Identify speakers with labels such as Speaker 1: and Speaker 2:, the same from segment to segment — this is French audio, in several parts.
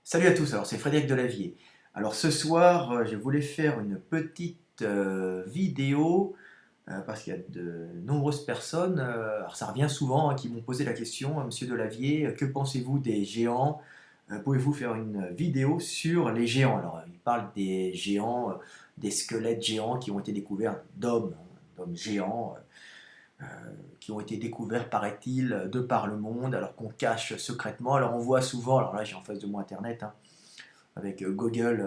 Speaker 1: Salut à tous, alors c'est Frédéric Delavier. Alors ce soir, je voulais faire une petite vidéo parce qu'il y a de nombreuses personnes, alors ça revient souvent, qui m'ont posé la question, Monsieur Delavier, que pensez-vous des géants? Pouvez-vous faire une vidéo sur les géants? Alors il parle des géants, des squelettes géants qui ont été découverts d'hommes, hein, d'hommes géants, qui ont été découverts, paraît-il, de par le monde, alors qu'on cache secrètement. Alors on voit souvent, alors là j'ai en face de moi Internet, hein, avec Google,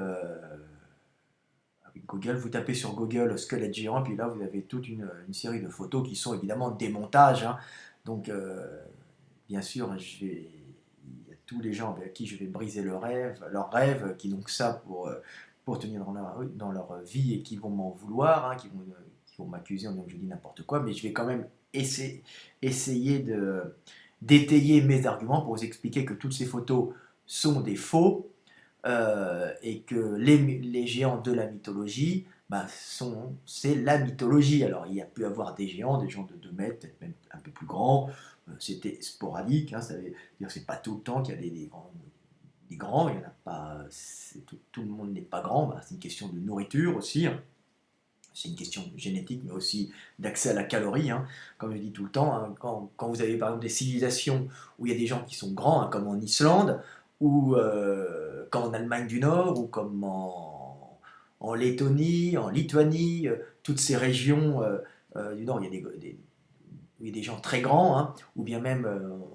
Speaker 1: vous tapez sur Google squelette géant, puis là vous avez toute une série de photos qui sont évidemment des montages, hein. Donc bien sûr, il y a tous les gens avec qui je vais briser leur rêve, qui donc ça pour tenir dans leur vie et qui vont m'en vouloir, hein, qui vont m'accuser en disant que je dis n'importe quoi, mais je vais quand même essayer d'étayer mes arguments pour vous expliquer que toutes ces photos sont des faux, et que les géants de la mythologie, bah, c'est la mythologie. Alors il y a pu avoir des géants de 2 mètres, peut-être même un peu plus grands, c'était sporadique, hein, ça veut dire c'est pas tout le temps qu'il y a des grands, il y en a pas, tout le monde n'est pas grand, bah, c'est une question de nourriture aussi, hein. C'est une question de génétique, mais aussi d'accès à la calorie, hein. Comme je dis tout le temps, hein, quand vous avez par exemple des civilisations où il y a des gens qui sont grands, hein, comme en Islande, ou comme en Allemagne du Nord, ou comme en Lettonie, en Lituanie, toutes ces régions du Nord, il y a où il y a des gens très grands, hein, ou bien même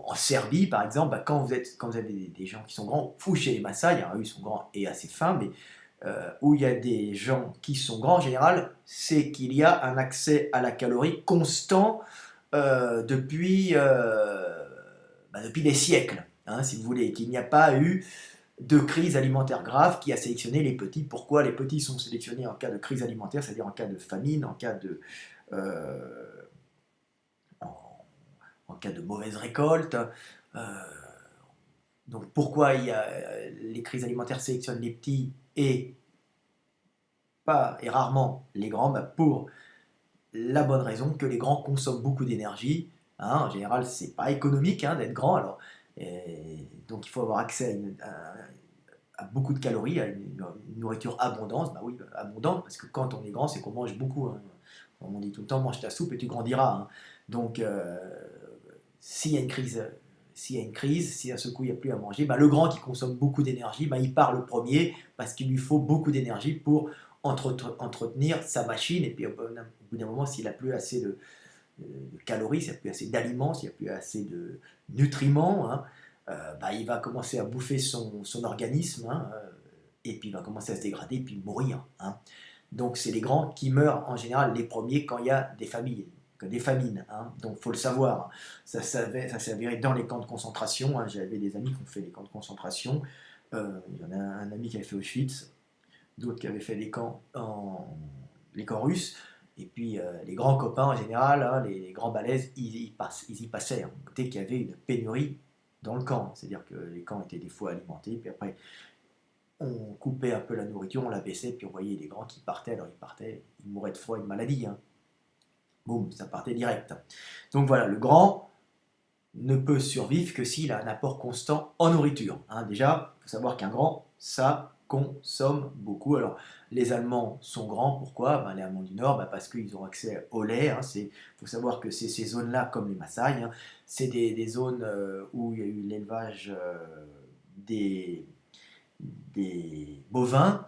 Speaker 1: en Serbie par exemple, bah, quand vous avez des gens qui sont grands, fou chez les Maasai, hein, eux ils sont grands et assez fins, mais où il y a des gens qui sont grands en général, c'est qu'il y a un accès à la calorie constant depuis des siècles, hein, si vous voulez, et qu'il n'y a pas eu de crise alimentaire grave qui a sélectionné les petits. Pourquoi les petits sont sélectionnés en cas de crise alimentaire, c'est-à-dire en cas de famine, euh, en, en cas de mauvaise récolte. euh, donc pourquoi les crises alimentaires sélectionnent les petits et pas et rarement les grands? Bah, pour la bonne raison que les grands consomment beaucoup d'énergie, hein. En général, c'est pas économique, hein, d'être grand, alors donc il faut avoir accès à beaucoup de calories, à une nourriture abondante. Bah oui, abondante, parce que quand on est grand, c'est qu'on mange beaucoup, hein. Comme on dit tout le temps, mange ta soupe et tu grandiras, hein. Donc s'il y a une crise, si d'un seul coup il n'y a plus à manger, bah, le grand qui consomme beaucoup d'énergie, bah, il part le premier parce qu'il lui faut beaucoup d'énergie pour entretenir sa machine. Et puis au bout d'un moment, s'il n'a plus assez de calories, s'il n'y a plus assez d'aliments, s'il n'y a plus assez de nutriments, hein, bah, il va commencer à bouffer son organisme, hein, et puis il va commencer à se dégrader, puis mourir, hein. Donc c'est les grands qui meurent en général les premiers quand il y a des familles, des famines, hein. Donc il faut le savoir. Ça s'est avéré dans les camps de concentration, hein. J'avais des amis qui ont fait les camps de concentration. Il y en a un ami qui avait fait Auschwitz, d'autres qui avaient fait les camps russes. Et puis les grands copains en général, hein, les grands balèzes, ils y passaient, hein, dès qu'il y avait une pénurie dans le camp. C'est-à-dire que les camps étaient des fois alimentés, puis après on coupait un peu la nourriture, on la baissait, puis on voyait les grands qui partaient. Alors ils mouraient de froid et de maladie, hein. Boum, ça partait direct. Donc voilà, le grand ne peut survivre que s'il a un apport constant en nourriture, hein. Déjà, il faut savoir qu'un grand, ça consomme beaucoup. Alors, les Allemands sont grands, pourquoi? Ben, les Allemands du Nord, ben, parce qu'ils ont accès au lait, hein. Il faut savoir que c'est ces zones-là, comme les Maasai, hein, c'est des zones où il y a eu l'élevage des, des bovins,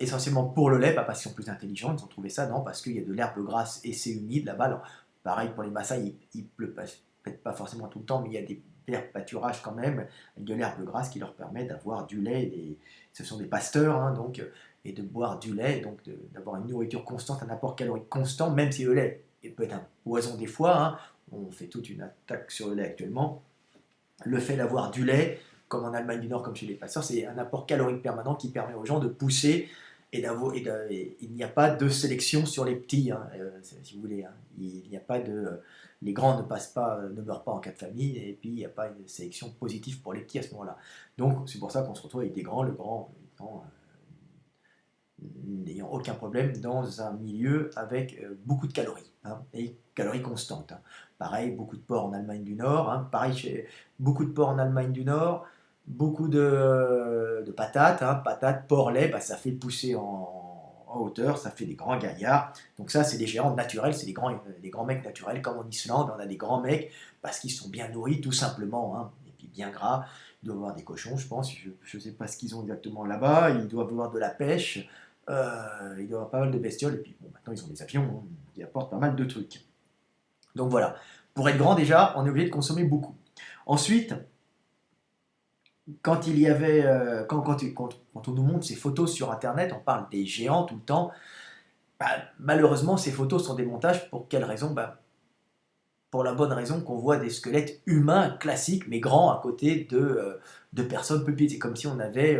Speaker 1: essentiellement pour le lait, pas parce qu'ils sont plus intelligents, ils ont trouvé ça, non, parce qu'il y a de l'herbe grasse et c'est humide là-bas. Alors, pareil pour les Maasai, il pleut peut-être pas forcément tout le temps, mais il y a des verts pâturages quand même, avec de l'herbe grasse qui leur permet d'avoir du lait. Ce sont des pasteurs, hein, donc, et de boire du lait, donc d'avoir une nourriture constante, un apport calorique constant, même si le lait peut être un poison des fois, hein. On fait toute une attaque sur le lait actuellement. Le fait d'avoir du lait, comme en Allemagne du Nord, comme chez les pasteurs, c'est un apport calorique permanent qui permet aux gens de pousser et il n'y a pas de sélection sur les petits, hein, si vous voulez, hein. Il n'y a pas de, les grands ne passent pas, ne meurent pas en cas de famille, et puis il n'y a pas une sélection positive pour les petits à ce moment-là. Donc c'est pour ça qu'on se retrouve avec des grands, le grand étant n'ayant aucun problème dans un milieu avec beaucoup de calories, hein, et calories constantes, hein. Pareil, beaucoup de porcs en Allemagne du Nord, hein, pareil, beaucoup de porcs en Allemagne du Nord, beaucoup de patates, hein, patates, porc, lait, bah, ça fait pousser en hauteur, ça fait des grands gaillards. Donc ça, c'est des géants naturels, c'est des grands mecs naturels, comme en Islande, on a des grands mecs, parce qu'ils sont bien nourris, tout simplement, hein, et puis bien gras. Ils doivent avoir des cochons, je pense, je ne sais pas ce qu'ils ont exactement là-bas, ils doivent avoir de la pêche, ils doivent avoir pas mal de bestioles, et puis bon, maintenant ils ont des avions, hein, qui apportent pas mal de trucs. Donc voilà, pour être grand déjà, on est obligé de consommer beaucoup. Ensuite, quand il y avait, quand on nous montre ces photos sur Internet, on parle des géants tout le temps. Bah, malheureusement, ces photos sont des montages. Pour quelle raison? Bah, pour la bonne raison qu'on voit des squelettes humains classiques, mais grands, à côté de personnes plus petites. C'est comme si on avait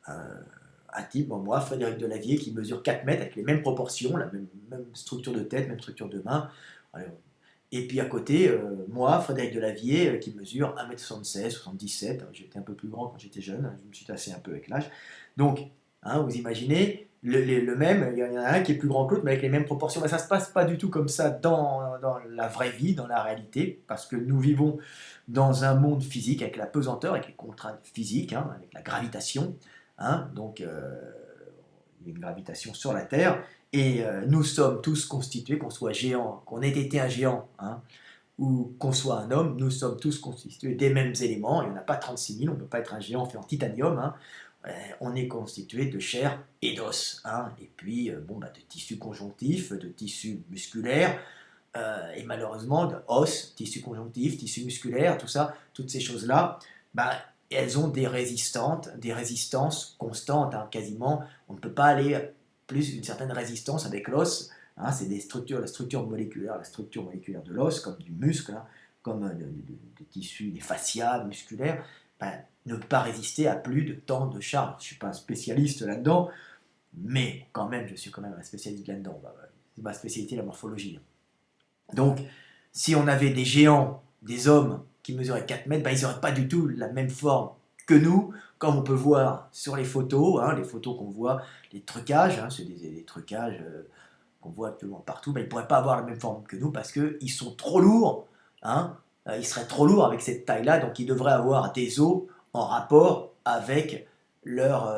Speaker 1: un type, bon, moi, Frédéric Delavier, qui mesure 4 mètres, avec les mêmes proportions, la même structure de tête, même structure de main. Et puis à côté, moi, Frédéric Delavier, qui mesure 1m76, 77, j'étais un peu plus grand quand j'étais jeune, je me suis tassé un peu avec l'âge. Donc, hein, vous imaginez, le même, il y en a un qui est plus grand que l'autre, mais avec les mêmes proportions. Mais ça ne se passe pas du tout comme ça dans la vraie vie, dans la réalité, parce que nous vivons dans un monde physique, avec la pesanteur, avec les contraintes physiques, hein, avec la gravitation. Hein, donc, il y a une gravitation sur la Terre, et nous sommes tous constitués, qu'on soit géant, qu'on ait été un géant, hein, ou qu'on soit un homme, nous sommes tous constitués des mêmes éléments. Il n'y en a pas 36 000, on ne peut pas être un géant fait en titanium. Hein. On est constitué de chair et d'os. Hein. Et puis, bon, bah, de tissus conjonctifs, de tissus musculaires, et malheureusement, de os, tissus conjonctifs, tissus musculaires, tout ça, toutes ces choses-là, bah, elles ont des résistances constantes, hein, quasiment. On ne peut pas aller plus d'une certaine résistance avec l'os. Hein, c'est la structure moléculaire de l'os, comme du muscle, hein, comme des tissus, des fascias musculaires, ben, ne peut pas résister à plus de temps de charge. Je ne suis pas un spécialiste là-dedans, mais quand même, je suis quand même un spécialiste là-dedans. C'est ma spécialité, la morphologie. Donc, si on avait des géants, des hommes qui mesuraient 4 mètres, ben, ils n'auraient pas du tout la même forme que nous, comme on peut voir sur les photos, hein, les photos qu'on voit, les trucages, hein, c'est des trucages qu'on voit actuellement partout, ben, ils ne pourraient pas avoir la même forme que nous parce qu'ils sont trop lourds, hein, ils seraient trop lourds avec cette taille-là, donc ils devraient avoir des os en rapport avec leur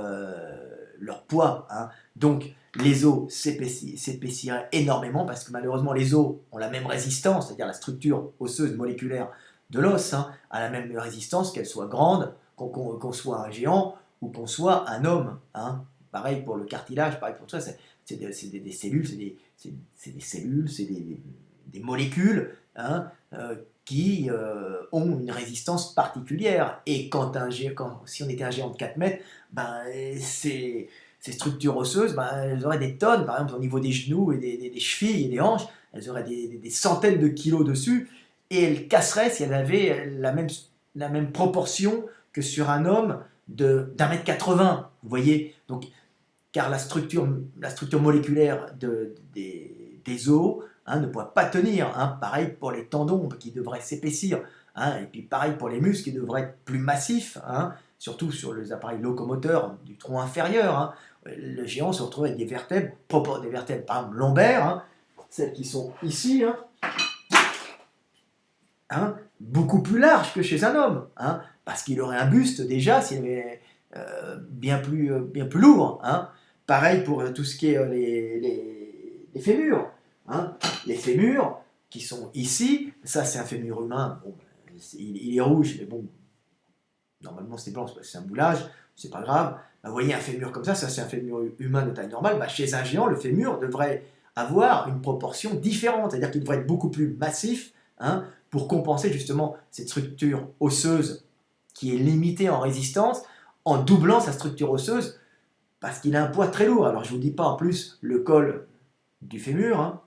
Speaker 1: poids. Hein. Donc, les os s'épaissiraient énormément parce que malheureusement les os ont la même résistance, c'est-à-dire la structure osseuse moléculaire de l'os, hein, a la même résistance, qu'elle soit grande, qu'on soit un géant ou qu'on soit un homme. Hein. Pareil pour le cartilage, pareil pour tout ça, c'est des cellules, c'est des cellules, c'est des molécules, hein, qui ont une résistance particulière. Et si on était un géant de 4 mètres, ben, ces structures osseuses, ben, elles auraient des tonnes, par exemple au niveau des genoux et des chevilles et des hanches, elles auraient des centaines de kilos dessus, et elles casseraient si elles avaient la même proportion que sur un homme d'un mètre 80, vous voyez. Donc, car la structure moléculaire des os, hein, ne pourrait pas tenir. Hein. Pareil pour les tendons qui devraient s'épaissir. Hein. Et puis pareil pour les muscles qui devraient être plus massifs, hein, surtout sur les appareils locomoteurs du tronc inférieur. Hein. Le géant se retrouve avec des vertèbres par exemple lombaires, hein, celles qui sont ici, hein, hein, beaucoup plus larges que chez un homme, hein, parce qu'il aurait un buste déjà s'il avait bien plus lourd. Hein. Pareil pour tout ce qui est les fémurs. Hein. Les fémurs qui sont ici, ça c'est un fémur humain, bon, il est rouge, mais bon, normalement c'est blanc, c'est un moulage, c'est pas grave. Bah, vous voyez un fémur comme ça c'est un fémur humain de taille normale. Bah, chez un géant, le fémur devrait avoir une proportion différente, c'est-à-dire qu'il devrait être beaucoup plus massif, hein, pour compenser justement cette structure osseuse qui est limitée en résistance, en doublant sa structure osseuse, parce qu'il a un poids très lourd. Alors je ne vous dis pas en plus le col du fémur, hein,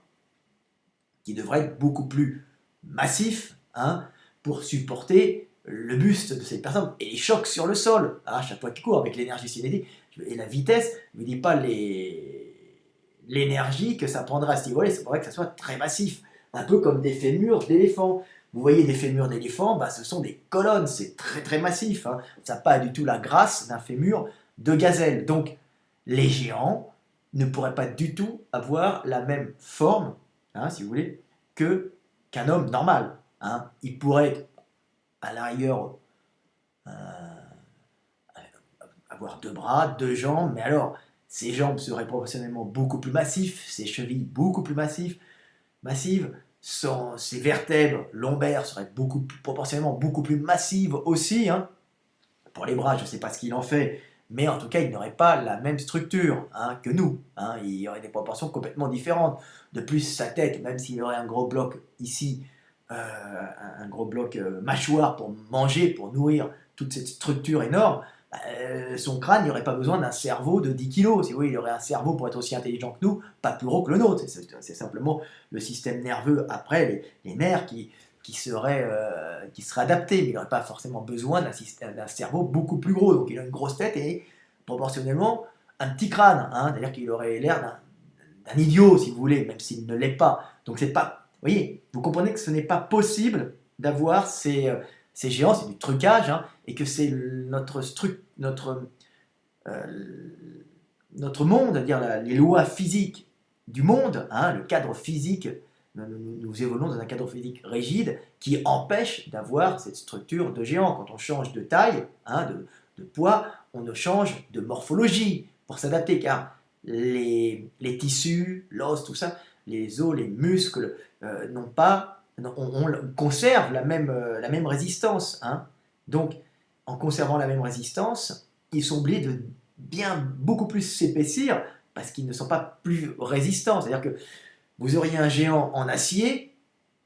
Speaker 1: qui devrait être beaucoup plus massif, hein, pour supporter le buste de cette personne et les chocs sur le sol, hein, à chaque fois qu'il court avec l'énergie cinétique et la vitesse. Je ne vous dis pas l'énergie que ça prendra à ce niveau-là, c'est vrai que ça soit très massif, un peu comme des fémurs d'éléphant. Vous voyez des fémurs d'éléphant, bah, ce sont des colonnes, c'est très très massif, hein. Ça n'a pas du tout la grâce d'un fémur de gazelle. Donc les géants ne pourraient pas du tout avoir la même forme, hein, si vous voulez, qu'un homme normal. Hein. Il pourrait être à l'arrière avoir 2 bras, 2 jambes, mais alors, ses jambes seraient proportionnellement beaucoup plus massives, ses chevilles beaucoup plus massives, ses vertèbres lombaires seraient proportionnellement beaucoup plus massives aussi, hein. Pour les bras, je ne sais pas ce qu'il en fait, mais en tout cas, il n'aurait pas la même structure, hein, que nous, hein. Il y aurait des proportions complètement différentes. De plus, sa tête, même s'il aurait un gros bloc ici, un gros bloc mâchoire pour manger, pour nourrir toute cette structure énorme, son crâne, il n'y aurait pas besoin d'un cerveau de 10 kilos. Si vous voulez, il aurait un cerveau pour être aussi intelligent que nous, pas plus gros que le nôtre. C'est simplement le système nerveux après, les nerfs qui seraient adaptés, mais il n'aurait pas forcément besoin d'un cerveau beaucoup plus gros. Donc il a une grosse tête et proportionnellement un petit crâne, hein, c'est-à-dire qu'il aurait l'air d'un idiot, si vous voulez, même s'il ne l'est pas. Donc c'est pas... Vous voyez, vous comprenez que ce n'est pas possible d'avoir ces géants, c'est du trucage, hein, et que c'est notre monde, c'est-à-dire les lois physiques du monde, hein, le cadre physique, nous évoluons dans un cadre physique rigide qui empêche d'avoir cette structure de géant. Quand on change de taille, hein, de poids, on change de morphologie pour s'adapter, car les tissus, l'os, tout ça, les os, les muscles, on conserve la même résistance, hein. Donc, en conservant la même résistance, ils sont obligés de beaucoup plus s'épaissir parce qu'ils ne sont pas plus résistants. C'est-à-dire que vous auriez un géant en acier,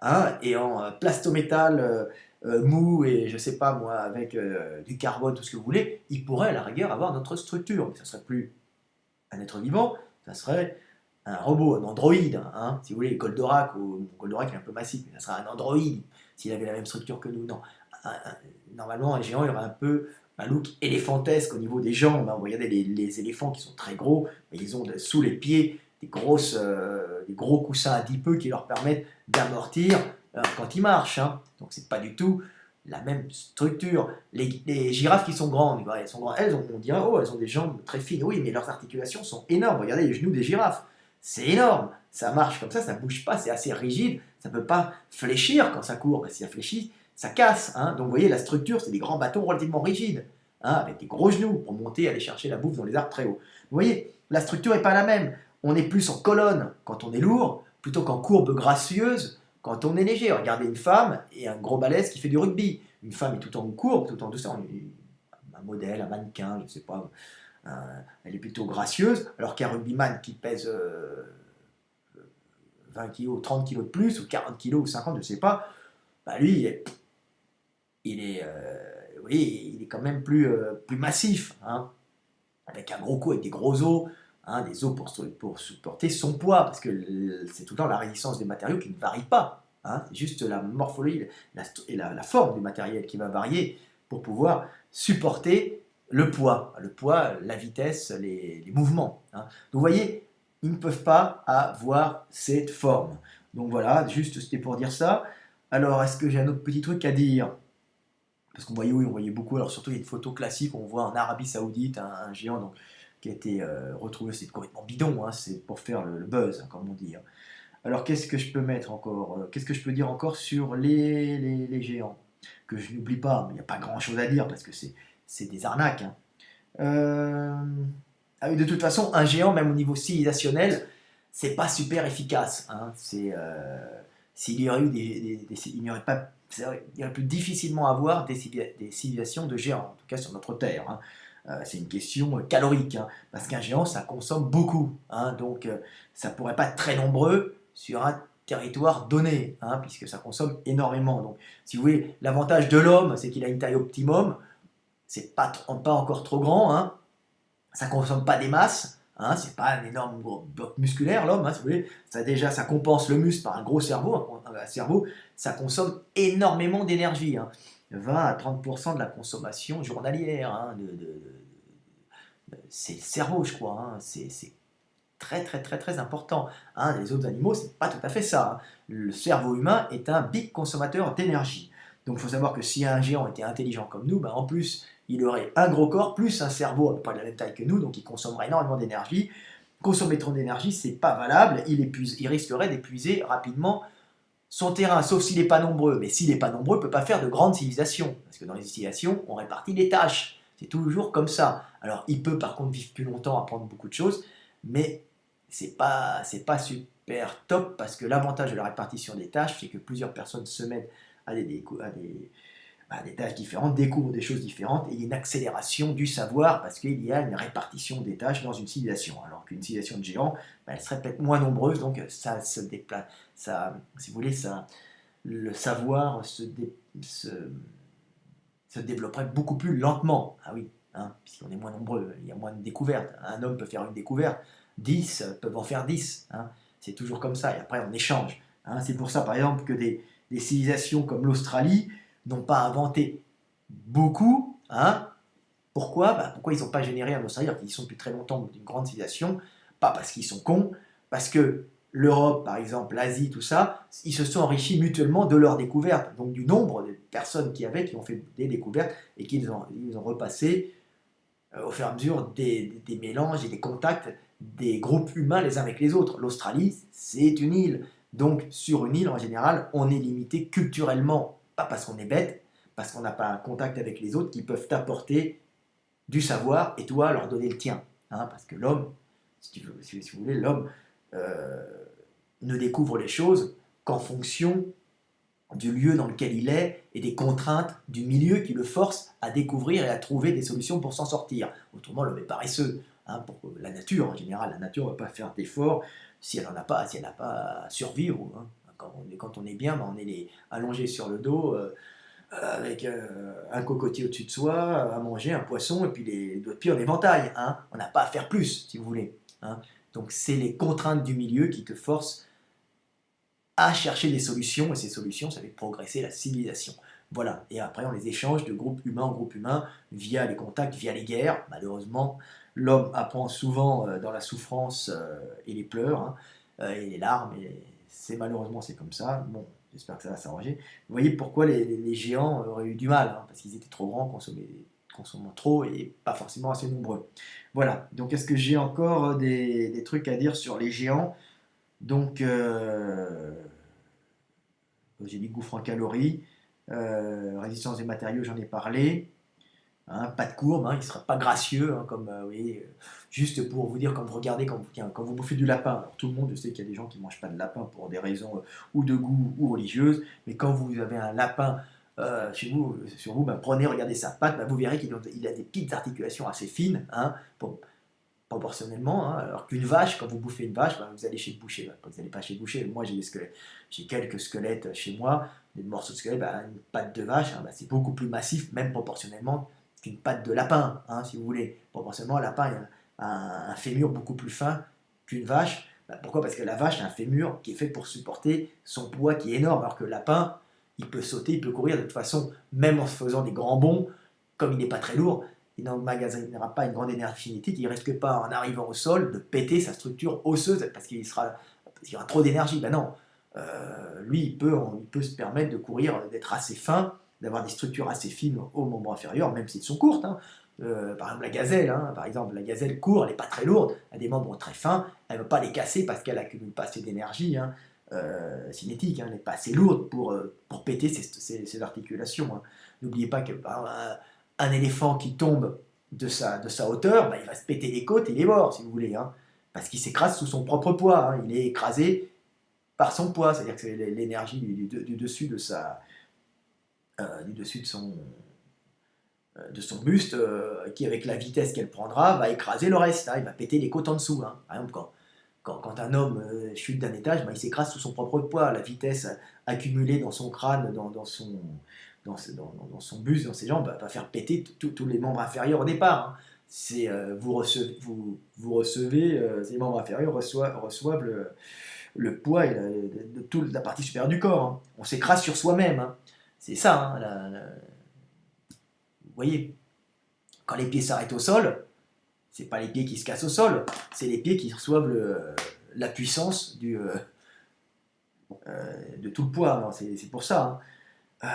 Speaker 1: hein, et en plastométal mou et je sais pas moi, avec du carbone, tout ce que vous voulez, il pourrait à la rigueur avoir notre structure. Mais ça ne serait plus un être vivant, ça serait un robot, un androïde, hein, si vous voulez, Goldorak, Goldorak est un peu massif, mais ça serait un androïde s'il avait la même structure que nous. Non. Normalement, un géant, il aurait un peu un look éléphantesque au niveau des jambes, hein. Vous regardez les éléphants qui sont très gros, mais ils ont sous les pieds des gros coussins adipeux qui leur permettent d'amortir quand ils marchent, hein. Donc c'est pas du tout la même structure. Les girafes qui sont grandes, on dirait, oh, elles ont des jambes très fines. Oui, mais leurs articulations sont énormes. Regardez les genoux des girafes, c'est énorme. Ça marche comme ça bouge pas, c'est assez rigide. Ça peut pas fléchir quand ça court. Si ça fléchit, ça casse, hein. Donc vous voyez, la structure, c'est des grands bâtons relativement rigides, hein, avec des gros genoux pour monter, aller chercher la bouffe dans les arbres très hauts. Vous voyez, la structure n'est pas la même. On est plus en colonne quand on est lourd, plutôt qu'en courbe gracieuse quand on est léger. Regardez une femme et un gros balèze qui fait du rugby. Une femme est tout en courbe, tout en douceur. Un modèle, un mannequin, je ne sais pas, elle est plutôt gracieuse, alors qu'un rugbyman qui pèse 20 kg, 30 kg de plus, ou 40 kg, ou 50, je ne sais pas, bah lui, oui, il est quand même plus massif, hein, avec un gros cou, avec des gros os, hein, des os pour supporter son poids, parce que c'est tout le temps la résistance des matériaux qui ne varie pas, hein, c'est juste la morphologie et la forme du matériel qui va varier pour pouvoir supporter le poids, la vitesse, les mouvements, hein. Donc vous voyez, ils ne peuvent pas avoir cette forme. Donc voilà, juste c'était pour dire ça. Alors, est-ce que j'ai un autre petit truc à dire? Parce qu'on voyait, oui, on voyait beaucoup, alors surtout il y a une photo classique, on voit en Arabie Saoudite un géant donc, qui a été retrouvé, c'est complètement bidon, hein, c'est pour faire le buzz, hein, comme on dit, hein. Alors qu'est-ce que je peux mettre encore? Qu'est-ce que je peux dire encore sur les géants? Que je n'oublie pas, mais il n'y a pas grand-chose à dire parce que c'est des arnaques, hein. Ah oui, de toute façon, un géant, même au niveau civilisationnel, c'est pas super efficace, hein. S'il y aurait eu il n'y aurait pas, il y aurait plus difficilement à avoir des civilisations de géants, en tout cas sur notre Terre, hein. C'est une question calorique, hein, parce qu'un géant, ça consomme beaucoup, hein, donc ça ne pourrait pas être très nombreux sur un territoire donné, hein, puisque ça consomme énormément. Donc, si vous voulez, l'avantage de l'homme, c'est qu'il a une taille optimum, c'est pas encore trop grand, hein, ça ne consomme pas des masses, hein, c'est pas un énorme bloc musculaire l'homme, hein, si vous voulez, ça compense le muscle par un gros cerveau, un cerveau, ça consomme énormément d'énergie, hein, 20 à 30% de la consommation journalière, hein, c'est le cerveau, je crois, hein, c'est très très très très important, hein. Les autres animaux, c'est pas tout à fait ça, hein. Le cerveau humain est un big consommateur d'énergie. Donc il faut savoir que si un géant était intelligent comme nous, ben, en plus il aurait un gros corps plus un cerveau à peu près de la même taille que nous, donc il consommerait énormément d'énergie. Consommer trop d'énergie, c'est pas valable, il risquerait d'épuiser rapidement son terrain, sauf s'il n'est pas nombreux. Mais s'il n'est pas nombreux, il ne peut pas faire de grandes civilisations, parce que dans les civilisations, on répartit les tâches. C'est toujours comme ça. Alors, il peut par contre vivre plus longtemps, apprendre beaucoup de choses, mais c'est pas super top parce que l'avantage de la répartition des tâches, c'est que plusieurs personnes se mettent à des tâches différentes, découvrent des choses différentes et il y a une accélération du savoir parce qu'il y a une répartition des tâches dans une civilisation. Alors qu'une civilisation de géants, elle serait peut-être moins nombreuse, donc ça se déplace, si vous voulez, le savoir se développerait beaucoup plus lentement. Ah oui, hein, puisqu'on est moins nombreux, il y a moins de découvertes. Un homme peut faire une découverte, 10 peuvent en faire 10. Hein. C'est toujours comme ça, et après on échange. Hein. C'est pour ça, par exemple, que des civilisations comme l'Australie n'ont pas inventé beaucoup. Hein. Pourquoi? Pourquoi ils n'ont pas généré en Australie, alors qu'ils sont depuis très longtemps d'une grande civilisation? Pas parce qu'ils sont cons, parce que l'Europe, par exemple, l'Asie, tout ça, ils se sont enrichis mutuellement de leurs découvertes, donc du nombre de personnes qui ont fait des découvertes et qu'ils ont repassé au fur et à mesure des mélanges et des contacts des groupes humains les uns avec les autres. L'Australie, c'est une île. Donc, sur une île, en général, on est limité culturellement, pas parce qu'on est bête, parce qu'on n'a pas un contact avec les autres qui peuvent t'apporter du savoir et toi leur donner le tien. Hein, parce que l'homme, si vous voulez, l'homme ne découvre les choses qu'en fonction du lieu dans lequel il est et des contraintes du milieu qui le force à découvrir et à trouver des solutions pour s'en sortir. Autrement, l'homme est paresseux. Hein, pour la nature, en général, la nature ne va pas faire d'efforts si elle n'a pas, à survivre. Hein. Quand on est bien, on est allongé sur le dos, avec un cocotier au-dessus de soi, à manger, un poisson, et puis les doigts de pied en éventail. Hein. On n'a pas à faire plus, si vous voulez. Hein. Donc c'est les contraintes du milieu qui te forcent à chercher des solutions, et ces solutions, ça fait progresser la civilisation. Voilà, et après on les échange de groupe humain en groupe humain, via les contacts, via les guerres. Malheureusement, l'homme apprend souvent dans la souffrance et les pleurs, hein, et les larmes, et malheureusement c'est comme ça. Bon, j'espère que ça va s'arranger. Vous voyez pourquoi les géants auraient eu du mal, hein, parce qu'ils étaient trop grands, consommant trop et pas forcément assez nombreux. Voilà, donc est-ce que j'ai encore des trucs à dire sur les géants? Donc, j'ai dit gouffre en calories, résistance des matériaux, j'en ai parlé. Hein, pas de courbe, hein, il ne sera pas gracieux, hein, comme, oui, juste pour vous dire, quand vous regardez, quand vous bouffez du lapin, alors tout le monde, je sais qu'il y a des gens qui ne mangent pas de lapin pour des raisons ou de goût ou religieuses, mais quand vous avez un lapin chez vous, sur vous, prenez, regardez sa patte, vous verrez qu'il a des petites articulations assez fines, hein, proportionnellement, hein, alors qu'une vache, quand vous bouffez une vache, vous allez chez le boucher. Vous n'allez pas chez le boucher. Moi, j'ai quelques squelettes chez moi, des morceaux de squelette, une patte de vache, hein, c'est beaucoup plus massif, même proportionnellement, qu'une patte de lapin, hein, si vous voulez. Proportionnellement, un lapin a un fémur beaucoup plus fin qu'une vache. Pourquoi? Parce que la vache a un fémur qui est fait pour supporter son poids qui est énorme, alors que le lapin, il peut sauter, il peut courir de toute façon, même en se faisant des grands bonds, comme il n'est pas très lourd, il n'emmagasinera pas une grande énergie cinétique, il ne risque pas, en arrivant au sol, de péter sa structure osseuse parce qu'il y aura trop d'énergie. Ben non, lui, il peut se permettre de courir, d'être assez fin, d'avoir des structures assez fines aux membres inférieurs, même s'ils sont courtes. Hein. Par exemple, la gazelle court, elle n'est pas très lourde, elle a des membres très fins, elle ne veut pas les casser parce qu'elle n'accumule pas assez d'énergie cinétique, hein, elle n'est pas assez lourde pour péter ses articulations. Hein. N'oubliez pas que un éléphant qui tombe de sa hauteur, il va se péter les côtes et il est mort, si vous voulez, hein, parce qu'il s'écrase sous son propre poids. Hein, il est écrasé par son poids, c'est-à-dire que c'est l'énergie du dessus de son buste, qui, avec la vitesse qu'elle prendra, va écraser le reste. Hein, il va péter les côtes en dessous. Hein. Par exemple, quand un homme chute d'un étage, il s'écrase sous son propre poids. La vitesse accumulée dans son crâne, dans son buste, dans ses jambes, va faire péter tous les membres inférieurs au départ. Hein. Vous recevez, ces membres inférieurs reçoivent le poids de toute la partie supérieure du corps. Hein. On s'écrase sur soi-même. Hein. C'est ça. Hein, vous voyez, quand les pieds s'arrêtent au sol, c'est pas les pieds qui se cassent au sol, c'est les pieds qui reçoivent la puissance de tout le poids. Hein. C'est pour ça. Hein.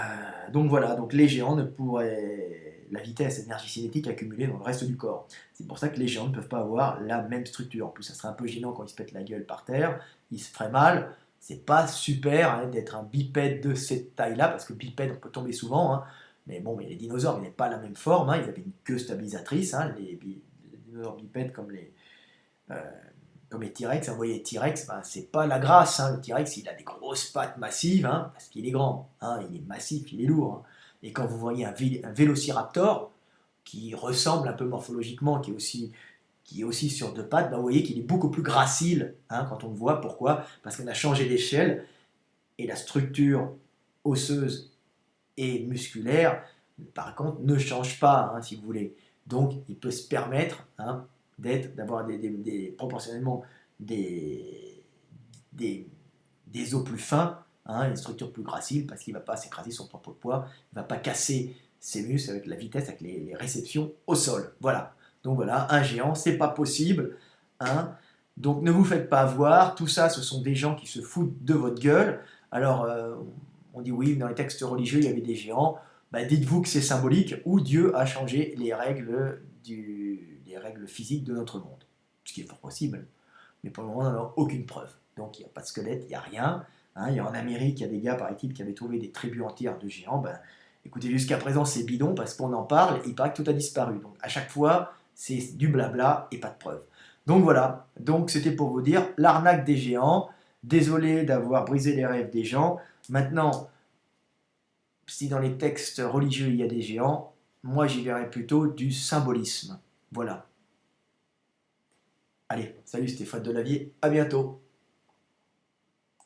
Speaker 1: Donc voilà, donc les géants ne pourraient la vitesse énergie cinétique accumulée dans le reste du corps. C'est pour ça que les géants ne peuvent pas avoir la même structure. En plus, ça serait un peu gênant quand ils se pètent la gueule par terre, ils se feraient mal. C'est pas super d'être un bipède de cette taille-là, parce que bipède, on peut tomber souvent. Hein. Mais bon, mais les dinosaures, ils n'avaient pas la même forme, hein, ils avaient une queue stabilisatrice, hein, les dinosaures bipèdes euh, comme les T-Rex. Vous voyez, les T-Rex, ben, c'est pas la grâce. Hein. Le T-Rex, il a des grosses pattes massives, hein, parce qu'il est grand, hein, il est massif, il est lourd. Hein. Et quand vous voyez un vélociraptor, qui ressemble un peu morphologiquement, qui est aussi sur deux pattes, ben, vous voyez qu'il est beaucoup plus gracile hein, quand on le voit. Pourquoi? Parce qu'on a changé d'échelle et la structure osseuse et musculaire, par contre, ne change pas, hein, si vous voulez. Donc, il peut se permettre hein, d'avoir proportionnellement des, des, des os plus fins, hein, une structure plus gracile, parce qu'il ne va pas s'écraser son propre poids, il ne va pas casser ses muscles avec la vitesse, avec les réceptions au sol. Voilà. Donc voilà, un géant, c'est pas possible. Hein. Donc ne vous faites pas avoir, tout ça, ce sont des gens qui se foutent de votre gueule. Alors, on dit oui, dans les textes religieux, il y avait des géants. Ben, dites-vous que c'est symbolique, ou Dieu a changé les règles physiques de notre monde. Ce qui est fort possible. Mais pour le moment, on n'a aucune preuve. Donc il n'y a pas de squelette, il n'y a rien. Hein, il y a en Amérique, il y a des gars, paraît-il, qui avaient trouvé des tribus entières de géants. Ben, écoutez, jusqu'à présent, c'est bidon parce qu'on en parle et il paraît que tout a disparu. Donc à chaque fois, c'est du blabla et pas de preuves. Donc voilà, donc c'était pour vous dire l'arnaque des géants. Désolé d'avoir brisé les rêves des gens. Maintenant, si dans les textes religieux il y a des géants, moi j'y verrais plutôt du symbolisme. Voilà. Allez, salut Stéphane Delavier, à bientôt.